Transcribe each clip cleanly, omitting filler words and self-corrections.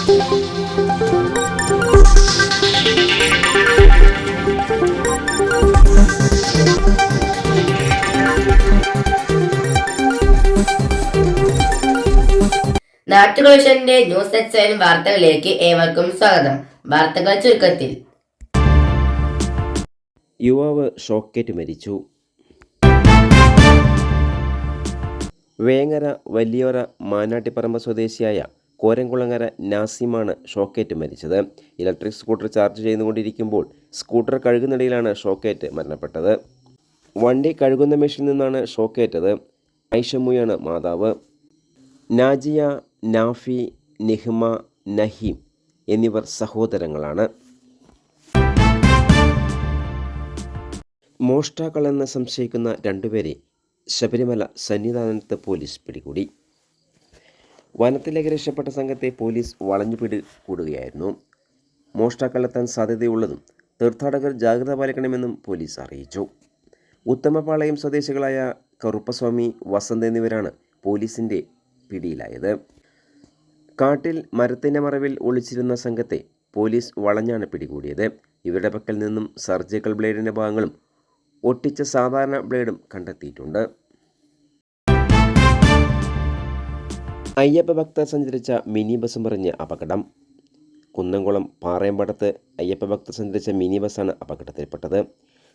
നാട്ടുവിഷന്റെ news എക്സൈൻ വാർത്തകളിലേക്ക് ഏവർക്കും സ്വാഗതം. വാർത്തകൾ ചുരുക്കത്തിൽ. യുവാവ് ഷോക്കേറ്റ് മരിച്ചു. വേങ്ങര വലിയോര മാനാട്ടിപ്പറമ്പ് സ്വദേശിയായ കോരംകുളങ്ങര നാസിമാണ് ഷോക്കേറ്റ് മരിച്ചത്. ഇലക്ട്രിക് സ്കൂട്ടർ ചാർജ് ചെയ്തുകൊണ്ടിരിക്കുമ്പോൾ സ്കൂട്ടർ കഴുകുന്നിടയിലാണ് ഷോക്കേറ്റ് മരണപ്പെട്ടത്. വണ്ടി കഴുകുന്ന മെഷീനിൽ നിന്നാണ് ഷോക്കേറ്റത്. ഐഷമുയാണ് മാതാവ്. നാജിയ, നാഫി, നിഹ്മ, നഹീം എന്നിവർ സഹോദരങ്ങളാണ്. മോഷ്ടാക്കളെന്ന് സംശയിക്കുന്ന രണ്ടുപേരെ ശബരിമല സന്നിധാനത്ത് പോലീസ് പിടികൂടി. വനത്തിലേക്ക് രക്ഷപ്പെട്ട സംഘത്തെ പോലീസ് വളഞ്ഞു പിടികൂടുകയായിരുന്നു. മോഷ്ടാക്കളെത്താൻ സാധ്യതയുള്ളതും തീർത്ഥാടകർ ജാഗ്രത പാലിക്കണമെന്നും പോലീസ് അറിയിച്ചു. ഉത്തമപാളയം സ്വദേശികളായ കറുപ്പസ്വാമി, വസന്ത് എന്നിവരാണ് പോലീസിൻ്റെ പിടിയിലായത്. കാട്ടിൽ മരത്തിൻ്റെ മറവിൽ ഒളിച്ചിരുന്ന സംഘത്തെ പോലീസ് വളഞ്ഞാണ് പിടികൂടിയത്. ഇവരുടെ പക്കൽ നിന്നും സർജിക്കൽ ബ്ലേഡിൻ്റെ ഭാഗങ്ങളും ഒട്ടിച്ച സാധാരണ ബ്ലേഡും കണ്ടെത്തിയിട്ടുണ്ട്. അയ്യപ്പ ഭക്തർ സഞ്ചരിച്ച മിനി ബസ് മറിഞ്ഞ് അപകടം. കുന്നംകുളം പാറയമ്പടത്ത് അയ്യപ്പ ഭക്തർ സഞ്ചരിച്ച മിനി ബസ്സാണ് അപകടത്തിൽപ്പെട്ടത്.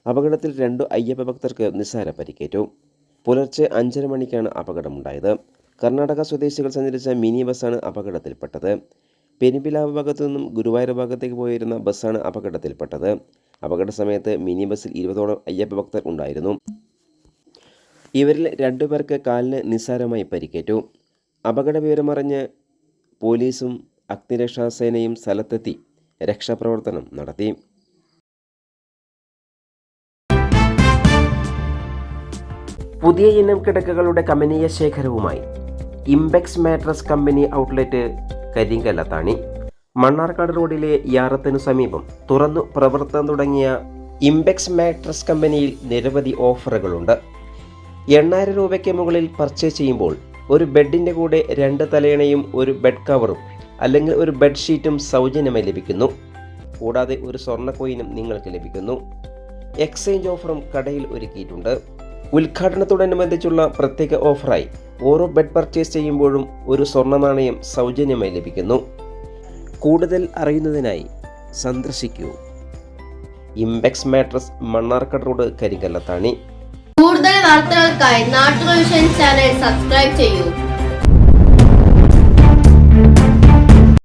അപകടത്തിൽ 2 അയ്യപ്പ ഭക്തർക്ക് നിസ്സാര പരിക്കേറ്റു. പുലർച്ചെ 5:30 മണിക്കാണ് അപകടമുണ്ടായത്. കർണാടക സ്വദേശികൾ സഞ്ചരിച്ച മിനി ബസ്സാണ് അപകടത്തിൽപ്പെട്ടത്. പെരുമ്പിലാവ് ഭാഗത്തു നിന്നും ഗുരുവായൂർ ഭാഗത്തേക്ക് പോയിരുന്ന ബസ്സാണ് അപകടത്തിൽപ്പെട്ടത്. അപകട സമയത്ത് മിനി ബസ്സിൽ 20ഓളം അയ്യപ്പ ഭക്തർ ഉണ്ടായിരുന്നു. ഇവരിൽ 2 പേർക്ക് കാലിന് നിസ്സാരമായി പരിക്കേറ്റു. അപകട വിവരമറിഞ്ഞ് പോലീസും അഗ്നിരക്ഷാസേനയും സ്ഥലത്തെത്തി രക്ഷാപ്രവർത്തനം നടത്തി. പുതിയ ഇനം കിടക്കകളുടെ കമനീയ ശേഖരവുമായി Imbex mattress company outlet Karinkallathani. Mannarkkad റോഡിലെ യാറത്തിനു സമീപം തുറന്നു പ്രവർത്തനം തുടങ്ങിയ ഇംബെക്സ് മാട്രസ് കമ്പനിയിൽ നിരവധി ഓഫറുകളുണ്ട്. 8000 രൂപയ്ക്ക് മുകളിൽ പർച്ചേസ് ചെയ്യുമ്പോൾ ഒരു ബെഡിൻ്റെ കൂടെ 2 തലയണയും ഒരു ബെഡ് കവറും അല്ലെങ്കിൽ ഒരു ബെഡ്ഷീറ്റും സൗജന്യമായി ലഭിക്കുന്നു. കൂടാതെ ഒരു സ്വർണ്ണ കോയിനും നിങ്ങൾക്ക് ലഭിക്കുന്നു. എക്സ്ചേഞ്ച് ഓഫറും കടയിൽ ഒരുക്കിയിട്ടുണ്ട്. ഉദ്ഘാടനത്തോടനുബന്ധിച്ചുള്ള പ്രത്യേക ഓഫറായി ഓരോ ബെഡ് പർച്ചേസ് ചെയ്യുമ്പോഴും ഒരു സ്വർണ്ണ നാണയം സൗജന്യമായി ലഭിക്കുന്നു. കൂടുതൽ അറിയുന്നതിനായി സന്ദർശിക്കൂ ഇംബെക്സ് മാട്രസ്, മണ്ണാർക്കാട് റോഡ്, കരിങ്കല്ലത്താണി. കൂടുതൽ വാർത്തകൾക്കായി നാട്ടുവിഷൻ ചാനൽ സബ്സ്ക്രൈബ് ചെയ്യൂ.